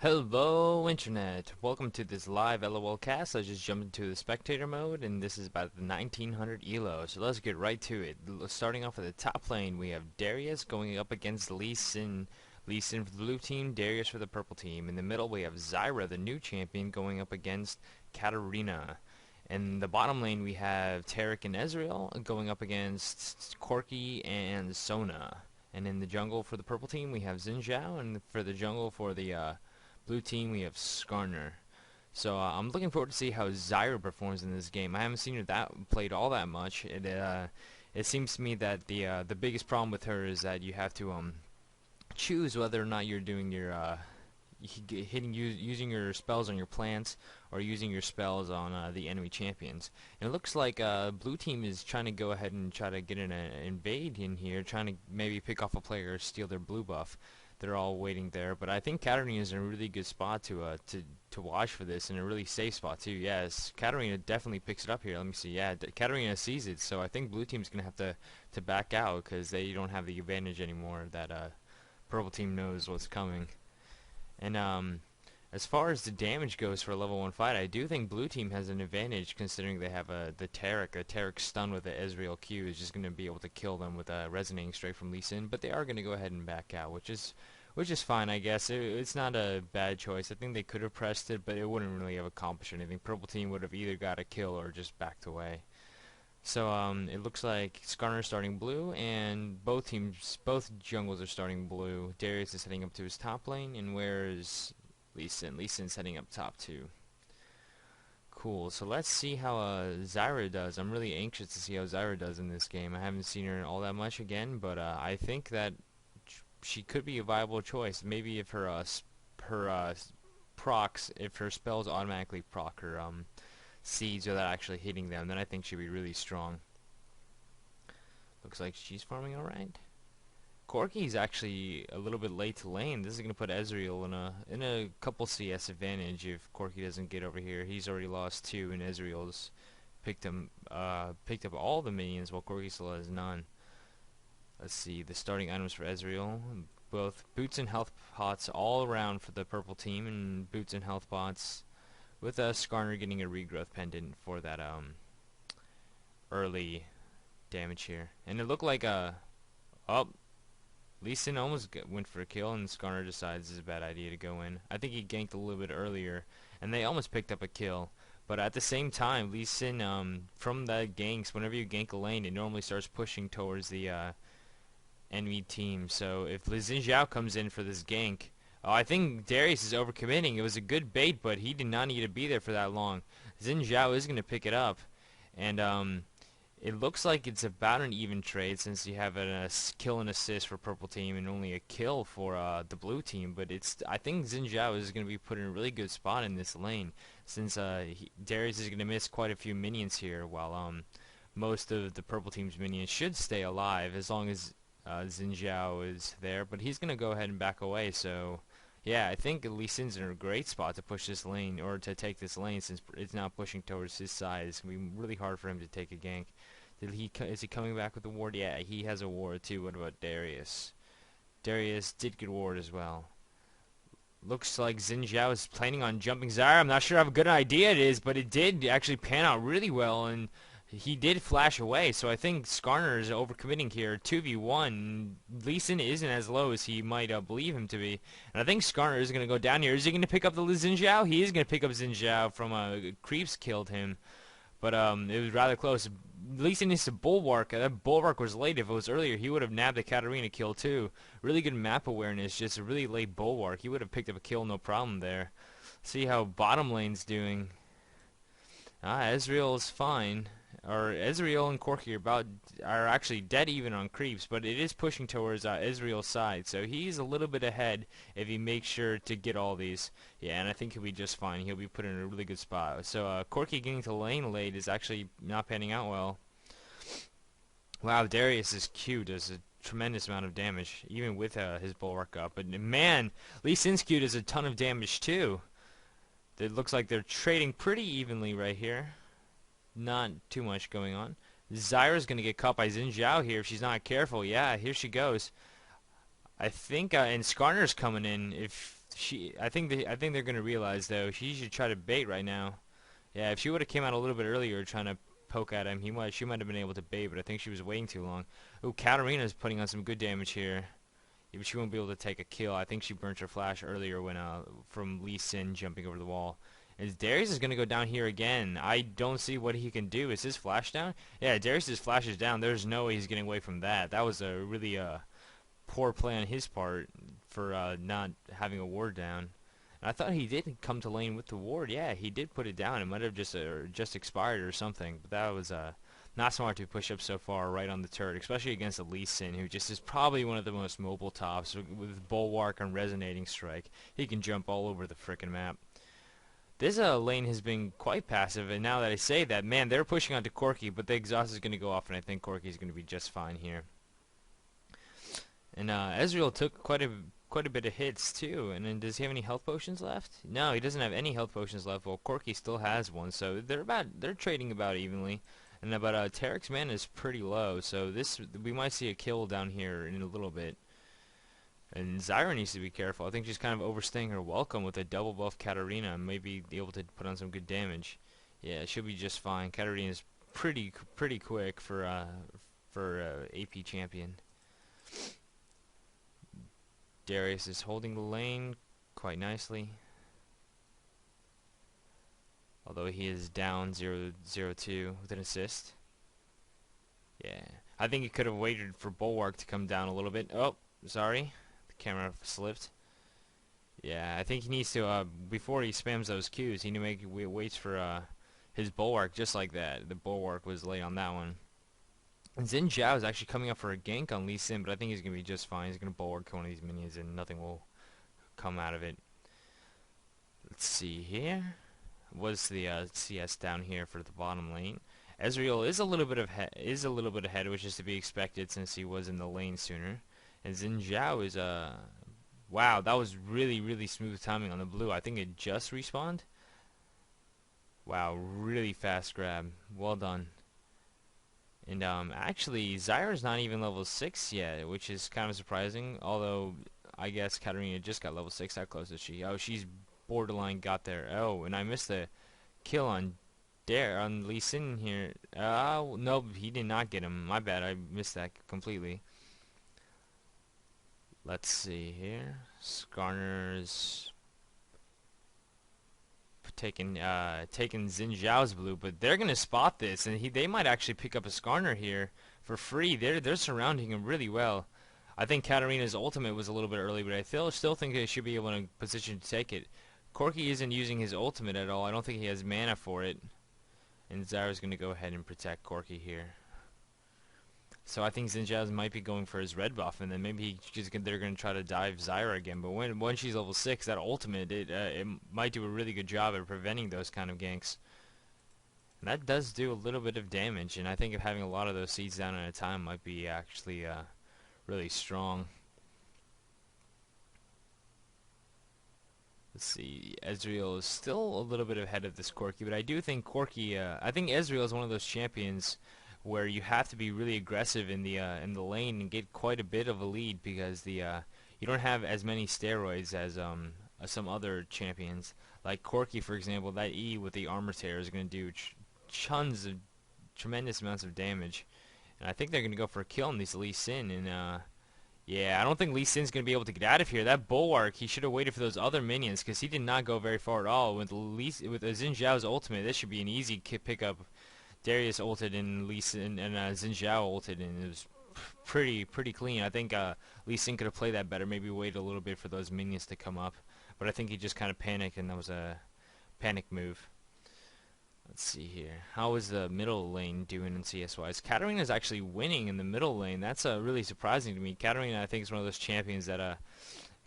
Hello Internet! Welcome to this live LOL cast. I just jumped into the spectator mode and this is about the 1900 ELO, so let's get right to it. Starting off at the top lane, we have Darius going up against Lee Sin. Lee Sin for the blue team, Darius for the purple team. In the middle we have Zyra, the new champion, going up against Katarina. In the bottom lane we have Taric and Ezreal going up against Corki and Sona. And in the jungle for the purple team we have Xin Zhao, and for the jungle for the blue team, we have Skarner. So I'm looking forward to see how Zyra performs in this game. I haven't seen her played all that much. It seems to me that the biggest problem with her is that you have to choose whether or not you're doing your using your spells on your plants or using your spells on the enemy champions. And it looks like blue team is trying to go ahead and try to get an invade in here, trying to maybe pick off a player or steal their blue buff. They're all waiting there, but I think Katarina is in a really good spot to watch for this, and a really safe spot too. Yes, Katarina definitely picks it up here. Let me see. Yeah, Katarina sees it, so I think blue team's gonna have to back out because they don't have the advantage anymore. That purple team knows what's coming. And as far as the damage goes for a level 1 fight, I do think blue team has an advantage considering they have the Taric. A Taric stun with the Ezreal Q is just going to be able to kill them with a resonating strike from Lee Sin, but they are going to go ahead and back out, which is fine, I guess. It's not a bad choice. I think they could have pressed it, but it wouldn't really have accomplished anything. Purple team would have either got a kill or just backed away. So it looks like Skarner is starting blue, and both jungles are starting blue. Darius is heading up to his top lane, and where's Lee Sin? Lee Sin's heading up top too. Cool. So let's see how Zyra does. I'm really anxious to see how Zyra does in this game. I haven't seen her all that much again, but I think that she could be a viable choice. Maybe if her procs, if her spells automatically proc her seeds without actually hitting them, then I think she'd be really strong. Looks like she's farming alright. Corki's actually a little bit late to lane. This is going to put Ezreal in a couple CS advantage if Corki doesn't get over here. He's already lost 2 and Ezreal's picked up all the minions while Corki still has none. Let's see the starting items for Ezreal. Both boots and health pots all around for the purple team, and boots and health pots with Skarner getting a regrowth pendant for that early damage here. And it looked like Lee Sin almost went for a kill, and Skarner decides it's a bad idea to go in. I think he ganked a little bit earlier, and they almost picked up a kill. But at the same time, Lee Sin, from the ganks, whenever you gank a lane, it normally starts pushing towards the enemy team. So if Xin Zhao comes in for this gank, I think Darius is overcommitting. It was a good bait, but he did not need to be there for that long. Xin Zhao is going to pick it up, and it looks like it's about an even trade since you have a kill and assist for purple team and only a kill for the blue team. But I think Xin Zhao is going to be put in a really good spot in this lane since Darius is going to miss quite a few minions here, while most of the purple team's minions should stay alive as long as Xin Zhao is there. But he's going to go ahead and back away, so yeah, I think Lee Sin's in a great spot to push this lane, or to take this lane, since it's now pushing towards his side. It's going to be really hard for him to take a gank. Is he coming back with a ward? Yeah, he has a ward too. What about Darius? Darius did get ward as well. Looks like Xin Zhao is planning on jumping Zyra. I'm not sure how good an idea it is, but it did actually pan out really well, and he did flash away. So I think Skarner is overcommitting here. 2v1. Lee Sin isn't as low as he might believe him to be. And I think Skarner is going to go down here. Is he going to pick up the Xin Zhao? He is going to pick up Xin Zhao from Creeps killed him. But it was rather close. Lee Sin needs to bulwark. That bulwark was late. If it was earlier, he would have nabbed the Katarina kill too. Really good map awareness. Just a really late bulwark. He would have picked up a kill, no problem there. See how bottom lane's doing. Ezreal is fine. Or Ezreal and Corki are actually dead even on creeps, but it is pushing towards Ezreal's side, so he's a little bit ahead if he makes sure to get all these. Yeah, and I think he'll be just fine. He'll be put in a really good spot. So Corki getting to lane late is actually not panning out well. Wow, Darius's Q does a tremendous amount of damage, even with his bulwark up. But man, Lee Sin's Q does a ton of damage too. It looks like they're trading pretty evenly right here. Not too much going on. Zyra's going to get caught by Xin Zhao here if she's not careful. Yeah, here she goes. I think, and Skarner's coming in. If I think they're gonna realize though she should try to bait right now. Yeah, if she would have came out a little bit earlier trying to poke at him, she might have been able to bait, but I think she was waiting too long. Oh, Katarina's putting on some good damage here. Yeah, but she won't be able to take a kill. I think she burnt her flash earlier when from Lee Sin jumping over the wall. As Darius is gonna go down here again. I don't see what he can do. Is his flash down? Yeah, Darius's flash is down. There's no way he's getting away from that. That was a really poor play on his part for not having a ward down. And I thought he did come to lane with the ward. Yeah, he did put it down. It might have just expired or something. But that was not smart to push up so far right on the turret, especially against a Lee Sin, who just is probably one of the most mobile tops with Bulwark and Resonating Strike. He can jump all over the frickin' map. This lane has been quite passive, and now that I say that, man, they're pushing onto Corki, but the exhaust is going to go off, and I think Corki's going to be just fine here. And Ezreal took quite a bit of hits too. And then does he have any health potions left? No, he doesn't have any health potions left. Well, Corki still has one, so they're trading about evenly. And Tarek's mana is pretty low, so we might see a kill down here in a little bit. And Zyra needs to be careful. I think she's kind of overstaying her welcome with a double buff Katarina and maybe be able to put on some good damage. Yeah, she'll be just fine. Katarina is pretty quick for AP champion. Darius is holding the lane quite nicely. Although he is down 0-2 with an assist. Yeah. I think he could have waited for Bulwark to come down a little bit. Oh, sorry. The camera slipped. Yeah, I think he needs to, before he spams those Qs, he need to waits for his Bulwark just like that. The Bulwark was late on that one. And Xin Zhao is actually coming up for a gank on Lee Sin, but I think he's going to be just fine. He's going to Bulwark one of these minions and nothing will come out of it. Let's see here. Was the CS down here for the bottom lane. Ezreal is a little bit ahead, which is to be expected since he was in the lane sooner. And Xin Zhao is wow, that was really smooth timing on the blue. I think it just respawned. Wow, really fast grab. Well done. And actually, Zyra's not even level 6 yet, which is kind of surprising. Although I guess Katarina just got level 6. How close is she? Oh, she's borderline got there. Oh, and I missed the kill on Lee Sin here. Oh, no, he did not get him. My bad, I missed that completely. Let's see here. Skarner's taking Xin Zhao's blue, but they're gonna spot this, and they might actually pick up a Skarner here for free. They're surrounding him really well. I think Katarina's ultimate was a little bit early, but I still think they should be able to position to take it. Corki isn't using his ultimate at all. I don't think he has mana for it. And Zyra's going to go ahead and protect Corki here. So I think Xin Zhao might be going for his red buff, and then maybe they're going to try to dive Zyra again. But when she's level 6, that ultimate, it might do a really good job at preventing those kind of ganks. And that does do a little bit of damage, and I think having a lot of those seeds down at a time might be actually really strong. Let's see, Ezreal is still a little bit ahead of this Corki, but I do think I think Ezreal is one of those champions where you have to be really aggressive in the lane and get quite a bit of a lead because you don't have as many steroids as some other champions. Like Corki, for example, that E with the armor tear is going to do tremendous amounts of damage, and I think they're going to go for a kill on this Lee Sin and. Yeah, I don't think Lee Sin's going to be able to get out of here. That Bulwark, he should have waited for those other minions because he did not go very far at all. With Xin Zhao's ultimate, this should be an easy pickup. Darius ulted and Lee Sin and Xin Zhao ulted, and it was pretty clean. I think Lee Sin could have played that better, maybe wait a little bit for those minions to come up. But I think he just kind of panicked, and that was a panic move. Let's see here. How is the middle lane doing in CS-wise? Katarina's actually winning in the middle lane. That's really surprising to me. Katarina, I think, is one of those champions that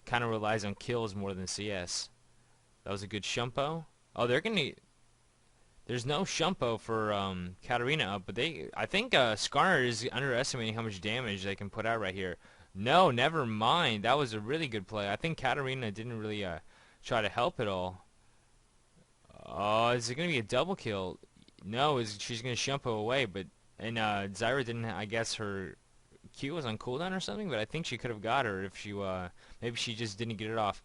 kind of relies on kills more than CS. That was a good Shumpo. Oh, they're gonna. There's no Shumpo for Katarina up, but I think Skarner is underestimating how much damage they can put out right here. No, never mind. That was a really good play. I think Katarina didn't really try to help at all. Oh, is it going to be a double kill? No, she's going to Shumpo away, and Zyra didn't, I guess her Q was on cooldown or something, but I think she could have got her if maybe she just didn't get it off.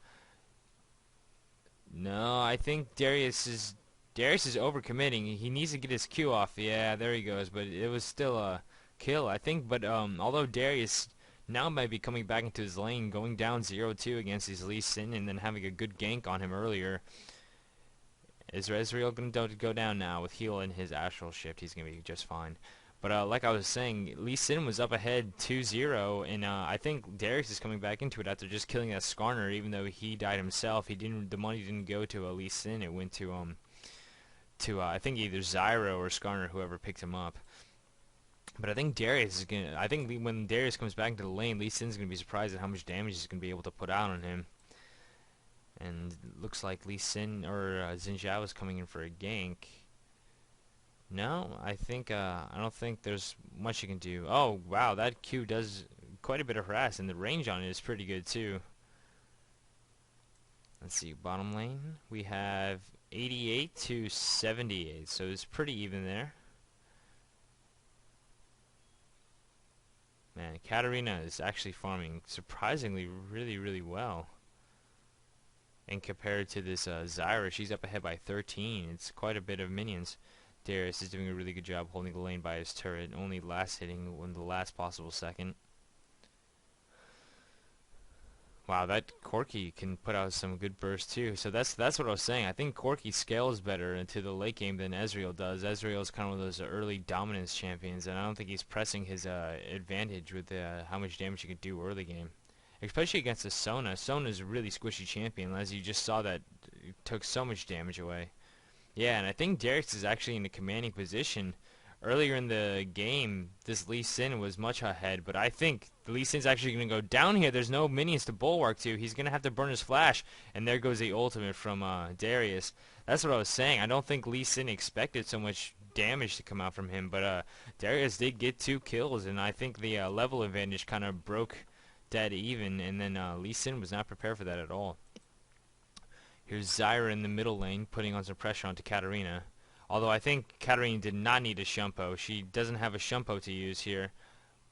No, I think Darius is overcommitting. He needs to get his Q off. Yeah, there he goes. But it was still a kill, I think. But although Darius now might be coming back into his lane, going down 0-2 against his Lee Sin, and then having a good gank on him earlier. Is Ezreal going to go down now with heal and his astral shift? He's going to be just fine. But like I was saying, Lee Sin was up ahead 2-0, and I think Darius is coming back into it after just killing that Skarner. Even though he died himself, he didn't. The money didn't go to Lee Sin. It went to I think either Zyro or Skarner, whoever picked him up. But I think Darius is gonna. I think when Darius comes back into the lane, Lee Sin's gonna be surprised at how much damage he's gonna be able to put out on him. And looks like Lee Sin or Xin Zhao is coming in for a gank. No, I don't think there's much you can do. Oh wow, that Q does quite a bit of harass, and the range on it is pretty good too. Let's see, bottom lane we have 88 to 78, so it's pretty even there. Man, Katarina is actually farming surprisingly really well. And compared to this Zyra, she's up ahead by 13. It's quite a bit of minions. Darius is doing a really good job holding the lane by his turret, only last hitting in the last possible second. Wow, that Corki can put out some good bursts too. So that's what I was saying. I think Corki scales better into the late game than Ezreal does. Ezreal is kind of one of those early dominance champions, and I don't think he's pressing his advantage with how much damage he can do early game. Especially against the Sona. Sona's a really squishy champion, as you just saw that it took so much damage away. Yeah, and I think Darius is actually in a commanding position. Earlier in the game, this Lee Sin was much ahead, but I think the Lee Sin's actually going to go down here. There's no minions to bulwark to. He's going to have to burn his flash, and there goes the ultimate from Darius. That's what I was saying. I don't think Lee Sin expected so much damage to come out from him, but Darius did get 2 kills, and I think the level advantage kind of broke dead even, and then Lee Sin was not prepared for that at all. Here's Zyra in the middle lane, putting on some pressure onto Katarina. Although I think Katarina did not need a Shumpo. She doesn't have a Shumpo to use here.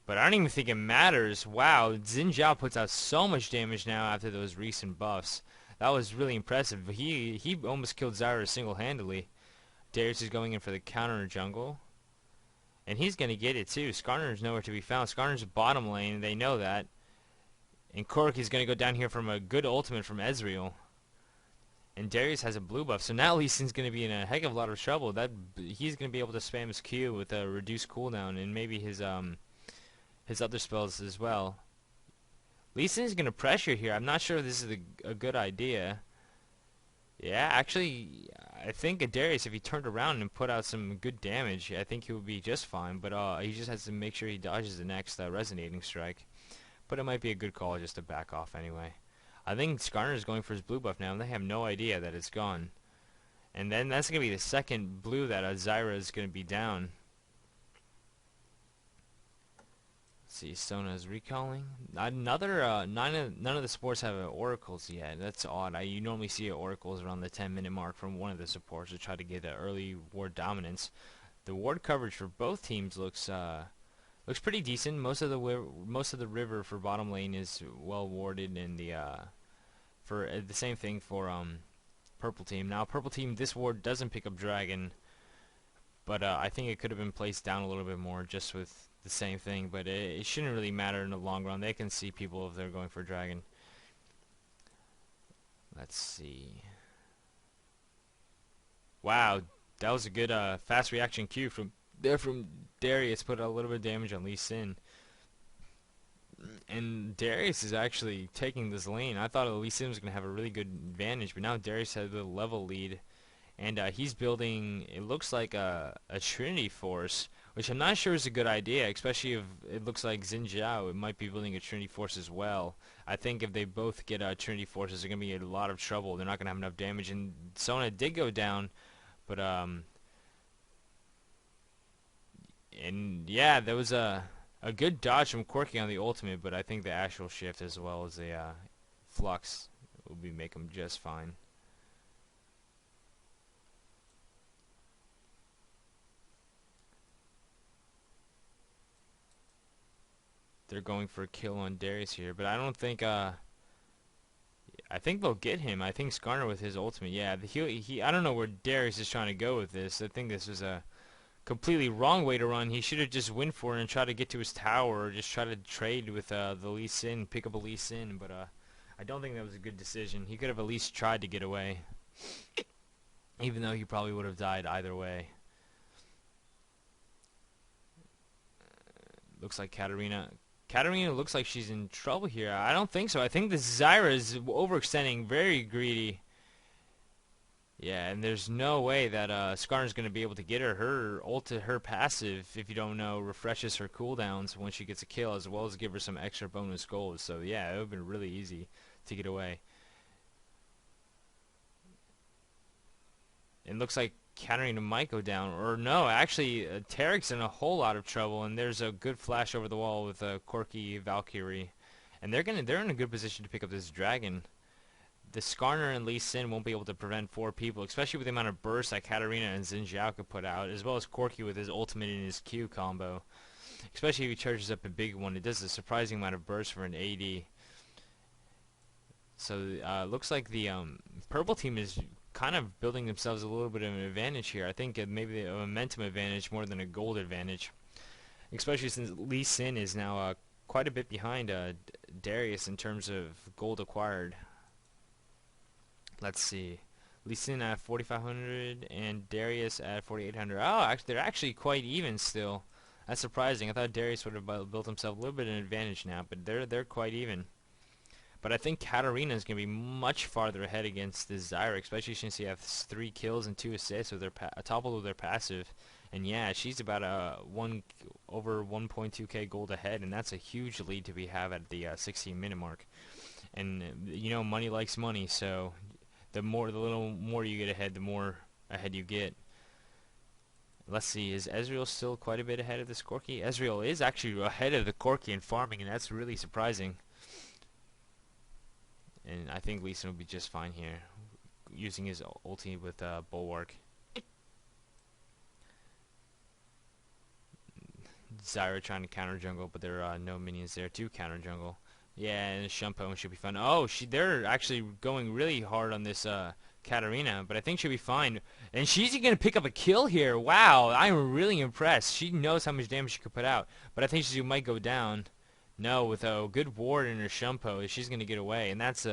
But I don't even think it matters. Wow, Xin Zhao puts out so much damage now after those recent buffs. That was really impressive. He almost killed Zyra single-handedly. Darius is going in for the counter jungle. And he's going to get it too. Skarner's nowhere to be found. Skarner's bottom lane, they know that. And Cork is going to go down here from a good ultimate from Ezreal. And Darius has a blue buff, so now Lee Sin's going to be in a heck of a lot of trouble. He's going to be able to spam his Q with a reduced cooldown, and maybe his other spells as well. Lee Sin's going to pressure here. I'm not sure if this is a good idea. Yeah, actually, I think Darius, if he turned around and put out some good damage, I think he would be just fine. But he just has to make sure he dodges the next resonating strike. But it might be a good call just to back off anyway. I think Skarner is going for his blue buff now, and they have no idea that it's gone. And then that's going to be the second blue that Zyra is going to be down. Let's see, Sona is recalling. Another, none of the supports have oracles yet. That's odd. You normally see oracles around the 10-minute mark from one of the supports to try to get an early ward dominance. The ward coverage for both teams looks pretty decent. Most of the river for bottom lane is well warded, and the same thing for purple team. Now purple team, this ward doesn't pick up dragon, but I think it could have been placed down a little bit more just with the same thing. But it shouldn't really matter in the long run. They can see people if they're going for dragon. Let's see. Wow, that was a good fast reaction Q from Darius. Put a little bit of damage on Lee Sin. And Darius is actually taking this lane. I thought Lee Sin was going to have a really good advantage, but now Darius has the level lead. And he's building, it looks like a Trinity Force, which I'm not sure is a good idea, especially if it looks like Xin Zhao, it might be building a Trinity Force as well. I think if they both get Trinity Forces, they're going to be in a lot of trouble. They're not going to have enough damage. And Sona did go down, but and yeah, there was a good dodge from Corki on the ultimate, but I think the actual shift as well as the flux will make him just fine. They're going for a kill on Darius here, but I don't think I I think they'll get him. I think Skarner with his ultimate. Yeah, I don't know where Darius is trying to go with this. I think this was a completely wrong way to run. He should have just went for it and tried to get to his tower, or just try to trade with the Lee Sin, pick up a Lee Sin. But I don't think that was a good decision. He could have at least tried to get away, even though he probably would have died either way. Looks like Katarina. Katarina looks like she's in trouble here. I don't think so. I think this Zyra is overextending, very greedy. Yeah, and there's no way that Skarner's going to be able to get her. Her passive, if you don't know, refreshes her cooldowns when she gets a kill, as well as give her some extra bonus gold. So yeah, it would have been really easy to get away. It looks like Katarina might go down, or no, actually, Tarek's in a whole lot of trouble, and there's a good flash over the wall with Corki Valkyrie, and they're in a good position to pick up this dragon. The Skarner and Lee Sin won't be able to prevent 4 people, especially with the amount of bursts that Katarina and Xin Zhao could put out, as well as Corki with his ultimate and his Q combo. Especially if he charges up a big one, it does a surprising amount of bursts for an AD. So looks like the purple team is kind of building themselves a little bit of an advantage here. I think maybe a momentum advantage more than a gold advantage, especially since Lee Sin is now quite a bit behind Darius in terms of gold acquired. Let's see. Lee Sin at 4,500 and Darius at 4,800. Oh, they're actually quite even still. That's surprising. I thought Darius would have built himself a little bit of an advantage now, but they're quite even. But I think Katarina is going to be much farther ahead against this Zyra, especially since she has 3 kills and 2 assists with her toppled with her passive. And yeah, she's about over 1.2k gold ahead, and that's a huge lead to have at the 16-minute mark. And you know, money likes money, so the little more you get ahead, the more ahead you get. Let's see, is Ezreal still quite a bit ahead of this Corki? Ezreal is actually ahead of the Corki in farming, and that's really surprising. And I think Lee Sin will be just fine here, using his ulti with Bulwark. Zyra trying to counter jungle, but there are no minions there to counter jungle. Yeah, and Shumpo should be fine. Oh, they're actually going really hard on this Katarina, but I think she'll be fine. And she's going to pick up a kill here. Wow, I'm really impressed. She knows how much damage she could put out, but I think she might go down. No, with a good ward in her Shumpo, she's going to get away. And that's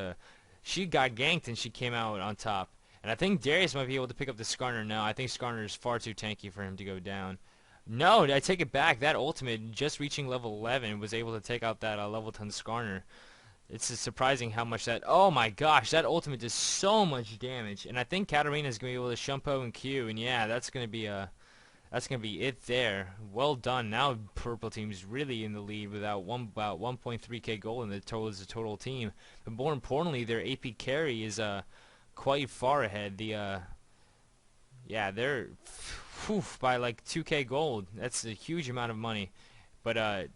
she got ganked and she came out on top. And I think Darius might be able to pick up the Skarner. No, I think Skarner is far too tanky for him to go down. No, I take it back. That ultimate, just reaching level 11, was able to take out that level 10 Skarner. It's surprising how much that... Oh my gosh, that ultimate does so much damage. And I think Katarina is going to be able to Shumpo and Q. And yeah, that's going to be it there. Well done. Now purple team's really in the lead with about 1.3k gold in the total team. But more importantly, their AP carry is quite far ahead. Yeah, they're by like 2k gold. That's a huge amount of money. But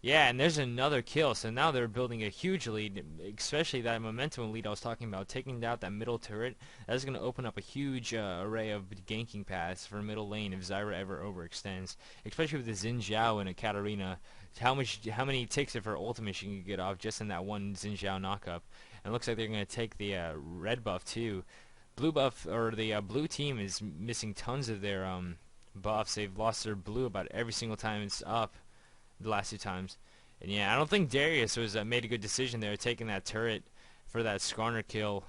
yeah, and there's another kill. So now they're building a huge lead, especially that momentum lead I was talking about, taking out that middle turret. That's going to open up a huge array of ganking paths for middle lane if Zyra ever overextends, especially with the Xin Zhao and a Katarina. How many ticks of her ultimate she can get off just in that one Xin Zhao knockup. And it looks like they're going to take the red buff too. Blue buff, or the blue team is missing tons of their buffs. They've lost their blue about every single time it's up the last 2 times. And yeah, I don't think Darius was made a good decision there, taking that turret for that Skarner kill.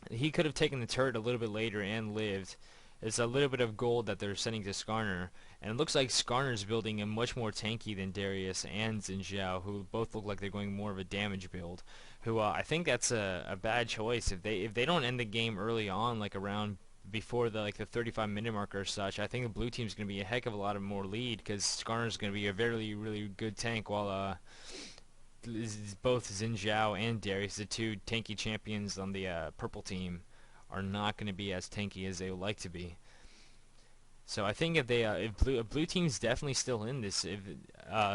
He could have taken the turret a little bit later and lived. It's a little bit of gold that they're sending to Skarner. And it looks like Skarner's building a much more tanky than Darius and Xin Zhao, who both look like they're going more of a damage build. Who I think that's a bad choice. If they don't end the game early on, like around before the 35-minute marker or such, I think the blue team's going to be a heck of a lot of more lead, because Skarner's going to be a very, really good tank, while both Xin Zhao and Darius, the 2 tanky champions on the purple team, are not going to be as tanky as they would like to be. So I think if blue team's definitely still in this,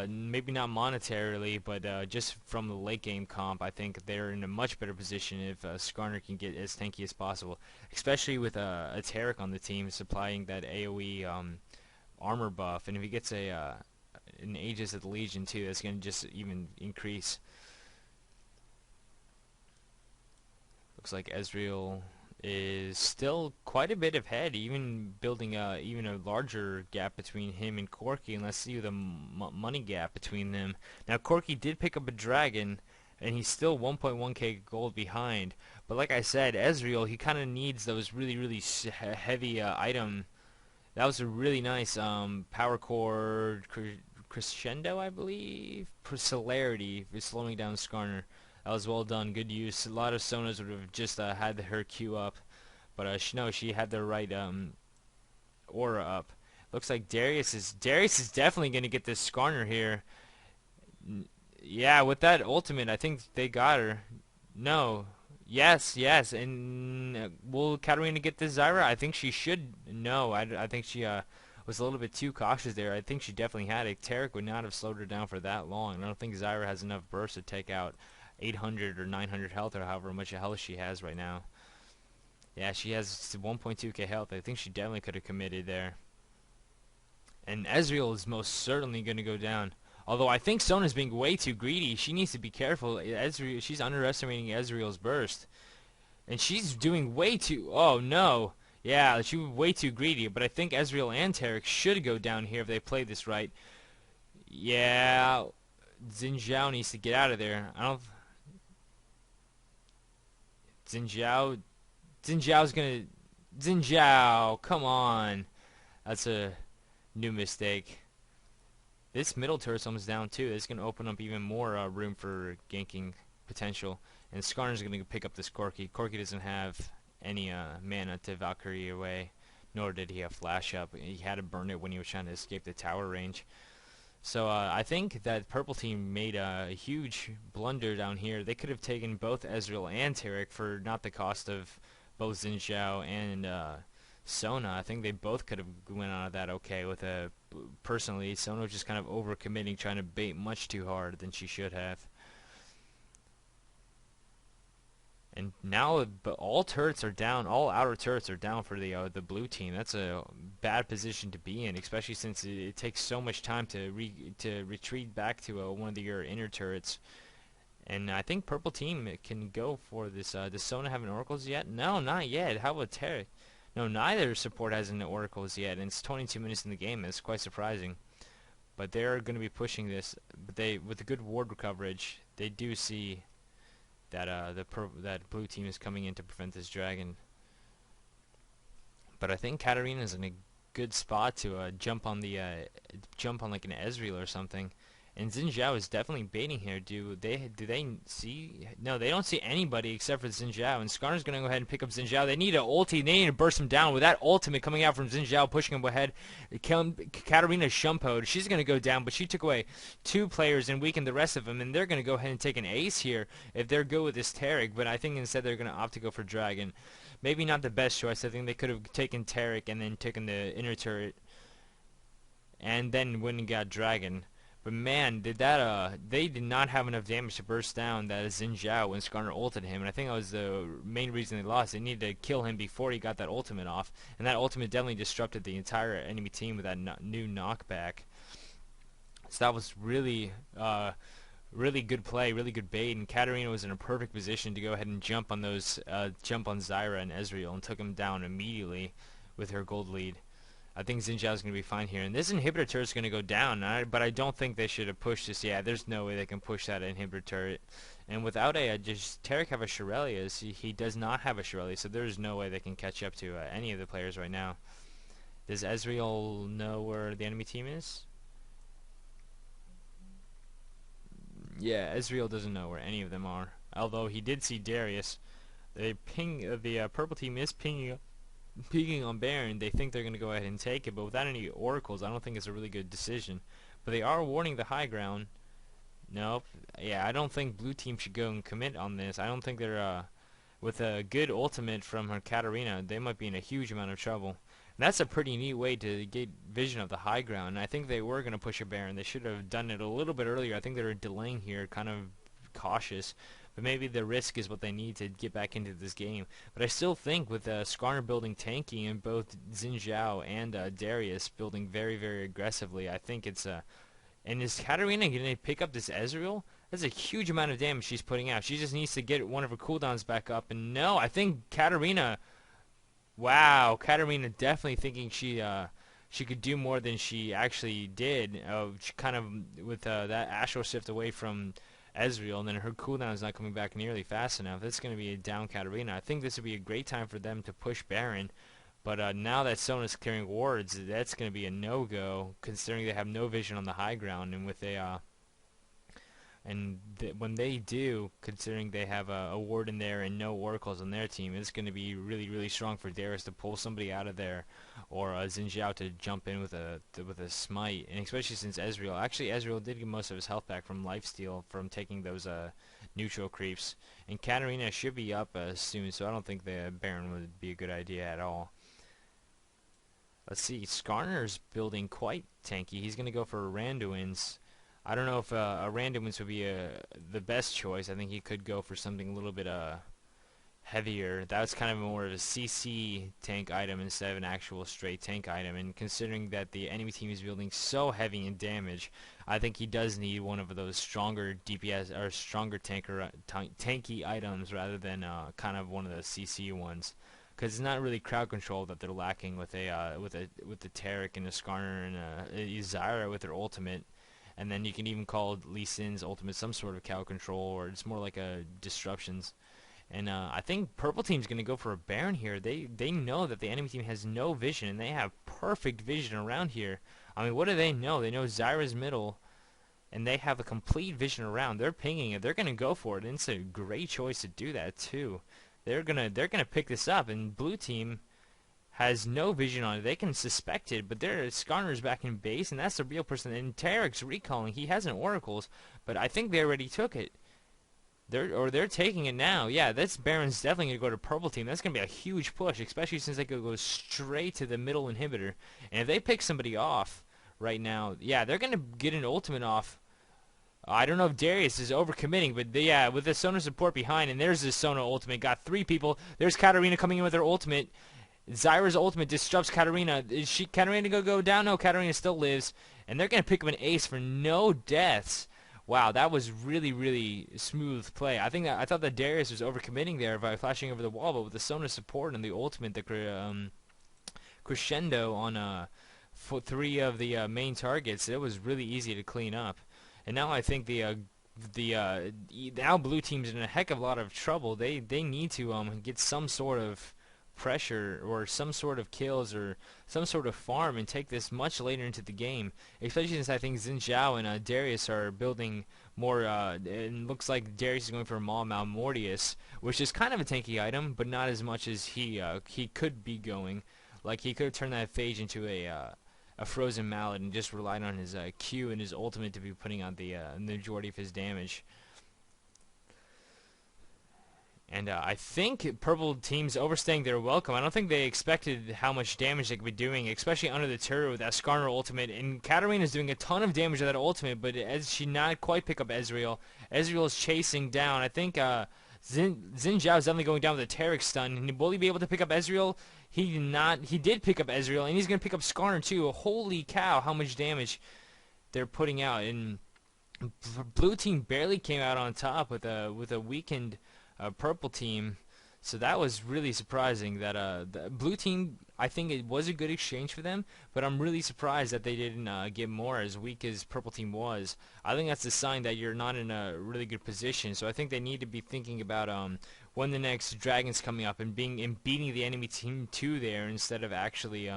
maybe not monetarily, but just from the late game comp, I think they're in a much better position if Skarner can get as tanky as possible, especially with a Tarek on the team supplying that AoE armor buff, and if he gets an Aegis of the Legion too, that's going to just even increase. Looks like Ezreal is still quite a bit ahead, even building even a larger gap between him and Corki. And let's see the money gap between them. Now Corki did pick up a dragon, and he's still 1.1k gold behind. But like I said, Ezreal, he kind of needs those really heavy item. That was a really nice power core crescendo, I believe. Celerity for slowing down Skarner. That was well done. Good use. A lot of Sonas would have just had her queue up, but no, she had the right aura up. Looks like Darius is definitely going to get this Skarner here. Yeah, with that ultimate, I think they got her. No. Yes, yes. And will Katarina get this Zyra? I think she should. No, I think she was a little bit too cautious there. I think she definitely had it. Taric would not have slowed her down for that long. I don't think Zyra has enough burst to take out 800 or 900 health or however much health she has right now. Yeah, she has 1.2k health. I think she definitely could have committed there. And Ezreal is most certainly going to go down. Although I think Sona's being way too greedy. She needs to be careful. Ezreal, she's underestimating Ezreal's burst. And she's doing way too... Oh, no. Yeah, she was way too greedy. But I think Ezreal and Taric should go down here if they play this right. Yeah, Xin Zhao needs to get out of there. I don't... Xin Zhao's gonna... Xin Zhao, come on. That's a new mistake. This middle turret's almost down too. It's going to open up even more room for ganking potential. And Skarner's going to pick up this Corki. Corki doesn't have any mana to Valkyrie away, nor did he have flash up. He had to burn it when he was trying to escape the tower range. So I think that purple team made a huge blunder down here. They could have taken both Ezreal and Taric for not the cost of both Xin Zhao and Sona. I think they both could have went out of that okay with a... Personally, Sona was just kind of overcommitting, trying to bait much too hard than she should have. And now all turrets are down. All outer turrets are down for the blue team. That's a bad position to be in, especially since it takes so much time to retreat back to one of your inner turrets. And I think purple team can go for this. Does Sona have an oracles yet? No, not yet. How about Taric? No, neither support has an oracles yet, and it's 22 minutes in the game. It's quite surprising. But they're going to be pushing this. But with the good ward coverage, they do see that that blue team is coming in to prevent this dragon. But I think Katarina is in a good spot to jump on like an Ezreal or something. And Xin Zhao is definitely baiting here. Do they see? No, they don't see anybody except for Xin Zhao. And Skarner's going to go ahead and pick up Xin Zhao. They need an ulti. They need to burst him down. With that ultimate coming out from Xin Zhao, pushing him ahead. Katarina Shumpoed. She's going to go down, but she took away 2 players and weakened the rest of them. And they're going to go ahead and take an ace here if they're good with this Taric. But I think instead they're going to opt to go for Dragon. Maybe not the best choice. I think they could have taken Taric and then taken the inner turret. And then went and got Dragon. But man, they did not have enough damage to burst down that Xin Zhao when Skarner ulted him, and I think that was the main reason they lost. They needed to kill him before he got that ultimate off, and that ultimate definitely disrupted the entire enemy team with that new knockback. So that was really good play, really good bait, and Katarina was in a perfect position to go ahead and jump on Zyra and Ezreal and took him down immediately with her gold lead. I think Xin Zhao is going to be fine here. And this inhibitor turret is going to go down, but I don't think they should have pushed this. Yeah, there's no way they can push that inhibitor turret. And without just Taric have a Shurelya, he does not have a Shurelya, so there's no way they can catch up to any of the players right now. Does Ezreal know where the enemy team is? Yeah, Ezreal doesn't know where any of them are. Although he did see Darius. The purple team is pinging on Baron. They think they're going to go ahead and take it, but without any oracles, I don't think it's a really good decision. But they are warning the high ground. Nope. Yeah, I don't think blue team should go and commit on this. I don't think they're with a good ultimate from her Katarina, they might be in a huge amount of trouble. And that's a pretty neat way to get vision of the high ground. And I think they were going to push a Baron. They should have done it a little bit earlier. I think they were delaying here, kind of cautious. But maybe the risk is what they need to get back into this game. But I still think with Skarner building tanky and both Xin Zhao and Darius building very, very aggressively, I think it's And is Katarina going to pick up this Ezreal? That's a huge amount of damage she's putting out. She just needs to get one of her cooldowns back up. And no, I think Katarina... Wow, Katarina definitely thinking she could do more than she actually did. She kind of with that Astral Shift away from Ezreal, and then her cooldown is not coming back nearly fast enough. That's going to be a down Katarina. I think this would be a great time for them to push Baron. But now that Sona's clearing wards, that's going to be a no-go, considering they have no vision on the high ground. And with when they do, considering they have a ward in there and no oracles on their team, it's going to be really, really strong for Darius to pull somebody out of there, or Xin Zhao to jump in with a smite. And especially since Ezreal did get most of his health back from lifesteal from taking those neutral creeps. And Katarina should be up soon, so I don't think the Baron would be a good idea at all. Let's see, Skarner's building quite tanky. He's going to go for Randuin's. I don't know if a Randuin's would be the best choice. I think he could go for something a little bit heavier. That was kind of more of a CC tank item instead of an actual straight tank item. And considering that the enemy team is building so heavy in damage, I think he does need one of those stronger DPS or stronger tanky items rather than kind of one of the CC ones. Because it's not really crowd control that they're lacking with the Taric and the Skarner and a Zyra with their ultimate, and then you can even call Lee Sin's ultimate some sort of crowd control, or it's more like a disruptions. And I think Purple Team's gonna go for a Baron here. They know that the enemy team has no vision, and they have perfect vision around here. I mean, what do they know? They know Zyra's middle, and they have a complete vision around. They're pinging it. They're gonna go for it, and it's a great choice to do that too. They're gonna pick this up, and blue team has no vision on it. They can suspect it, but their Skarner's back in base, and that's the real person. And Taric's recalling. He hasn't oracles, but I think they already took it. They're taking it now. Yeah, this Baron's definitely gonna go to purple team. That's gonna be a huge push, especially since they could go straight to the middle inhibitor. And if they pick somebody off right now, yeah, they're gonna get an ultimate off. I don't know if Darius is overcommitting, but yeah, with the Sona support behind, and there's the Sona ultimate. Got 3 people. There's Katarina coming in with her ultimate. Zyra's ultimate disrupts Katarina. Is Katarina gonna go down? No, Katarina still lives, and they're gonna pick up an ace for no deaths. Wow, that was really, really smooth play. I thought that Darius was overcommitting there by flashing over the wall, but with the Sona support and the ultimate, the crescendo on 3 of the main targets, it was really easy to clean up. And now I think now blue team's in a heck of a lot of trouble. They need to get some sort of pressure or some sort of kills or some sort of farm and take this much later into the game. Especially since I think Xin Zhao and Darius are building more. It looks like Darius is going for Maul Mortius, which is kind of a tanky item, but not as much as he could be going. Like he could have turned that Phage into a frozen mallet and just relied on his Q and his ultimate to be putting on the majority of his damage. And I think purple team's overstaying their welcome. I don't think they expected how much damage they could be doing, especially under the turret with that Skarner ultimate. And Katarina's doing a ton of damage with that ultimate, but as she not quite pick up Ezreal. Ezreal is chasing down. I think Xin Zhao is definitely going down with a Taric stun. And will he be able to pick up Ezreal? He did not. He did pick up Ezreal, and he's going to pick up Skarner too. Holy cow, how much damage they're putting out. And blue team barely came out on top with a weakened purple team. So that was really surprising that the blue team, I think it was a good exchange for them, but I'm really surprised that they didn't get more as weak as purple team was. I think that's a sign that you're not in a really good position. So I think they need to be thinking about when the next dragon's coming up and beating the enemy team to there instead of actually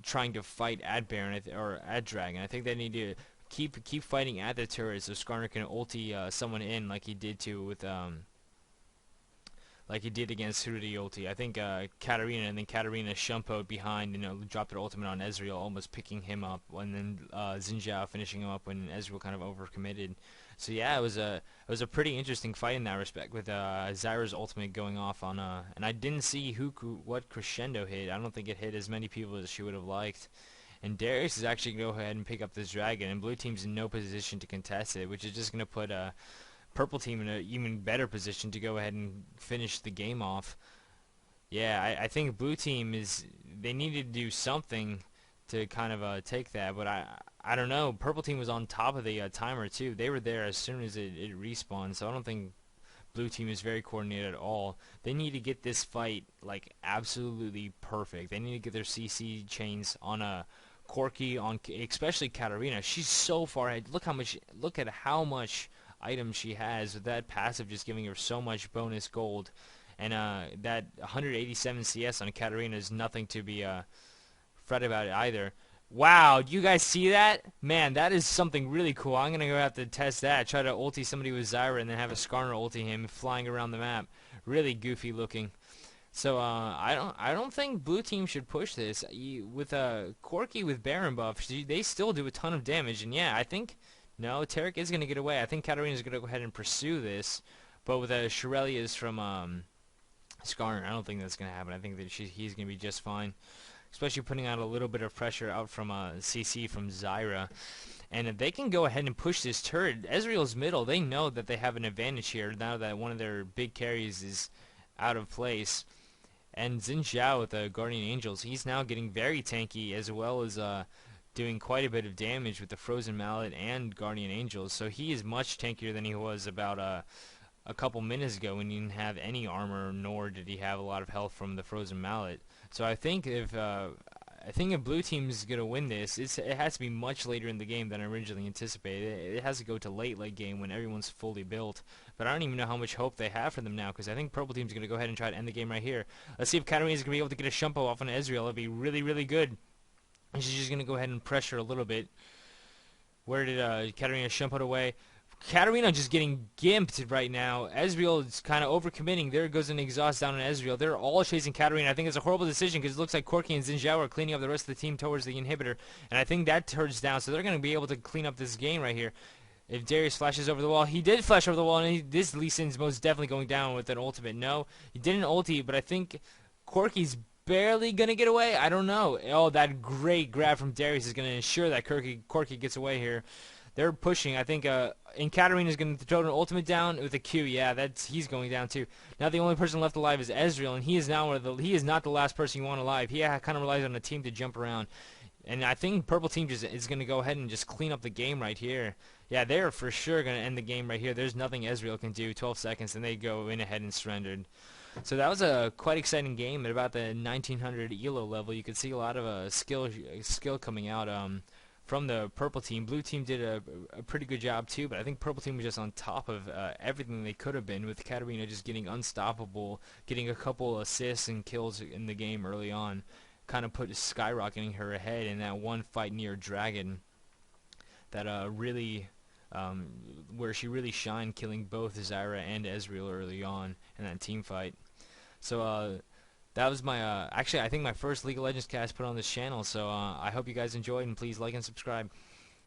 trying to fight at Baron or at Dragon. I think they need to keep fighting at the turret so Skarner can ulti someone in like he did like he did against Hrudy ulti. I think Katarina, and then Katarina shumpoed behind and dropped her ultimate on Ezreal, almost picking him up, and then Xin Zhao finishing him up when Ezreal kind of overcommitted. So yeah, it was a pretty interesting fight in that respect with Zyra's ultimate going off on and I didn't see what crescendo hit. I don't think it hit as many people as she would have liked. And Darius is actually going to go ahead and pick up this dragon, and blue team's in no position to contest it, which is just going to put purple team in an even better position to go ahead and finish the game off. Yeah, I think blue team they need to do something to kind of take that. But I don't know. Purple team was on top of the timer too. They were there as soon as it respawned. So I don't think blue team is very coordinated at all. They need to get this fight like absolutely perfect. They need to get their CC chains on a Corki, on especially Katarina. She's so far ahead. Look at how much items she has, with that passive just giving her so much bonus gold. And that 187 CS on Katarina is nothing to be fret about it either. Wow, do you guys see that? Man, that is something really cool. I'm going to go have to test that. Try to ulti somebody with Zyra and then have a Skarner ulti him flying around the map. Really goofy looking. So I don't think blue team should push this. With Corki with Baron buff, they still do a ton of damage. And yeah, I think no, Taric is going to get away. I think Katarina is going to go ahead and pursue this. But with Shirelia's from Skarner, I don't think that's going to happen. I think that he's going to be just fine. Especially putting out a little bit of pressure out from CC from Zyra. And if they can go ahead and push this turret, Ezreal's middle, they know that they have an advantage here now that one of their big carries is out of place. And Xin Zhao with the Guardian Angels, he's now getting very tanky as well as doing quite a bit of damage with the Frozen Mallet and Guardian Angels. So he is much tankier than he was about a couple minutes ago when he didn't have any armor, nor did he have a lot of health from the Frozen Mallet. So I think if blue team is gonna win this, it has to be much later in the game than I originally anticipated. It has to go to late game when everyone's fully built. But I don't even know how much hope they have for them now, because I think purple team's gonna go ahead and try to end the game right here. Let's see if Katarina's gonna be able to get a Shumpo off on Ezreal. It'd be really, really good. And she's just gonna go ahead and pressure a little bit. Where did Katarina Shumpo away? Katarina just getting gimped right now. Ezreal is kind of overcommitting. There goes an exhaust down on Ezreal. They're all chasing Katarina. I think it's a horrible decision because it looks like Corki and Xin Zhao are cleaning up the rest of the team towards the inhibitor. And I think that turns down. So they're going to be able to clean up this game right here. If Darius flashes over the wall, he did flash over the wall. And this Lee Sin's most definitely going down with an ultimate. No, he didn't ulti, but I think Corki's barely going to get away. I don't know. Oh, that great grab from Darius is going to ensure that Corki gets away here. They're pushing. I think and Katarina's going to throw an ultimate down with a Q. Yeah, he's going down too. Now the only person left alive is Ezreal, and he is not the last person you want alive. He kind of relies on the team to jump around. And I think purple team is going to go ahead and just clean up the game right here. Yeah, they're for sure going to end the game right here. There's nothing Ezreal can do. 12 seconds, and they go in ahead and surrendered. So that was a quite exciting game at about the 1900 ELO level. You could see a lot of skill coming out from the purple team. Blue team did a pretty good job too, but I think purple team was just on top of everything they could have been, with Katarina just getting unstoppable, getting a couple assists and kills in the game early on, kind of skyrocketing her ahead in that one fight near Dragon that where she really shined, killing both Zyra and Ezreal early on in that team fight. So that was my, actually I think my first League of Legends cast put on this channel, so I hope you guys enjoyed, and please like and subscribe.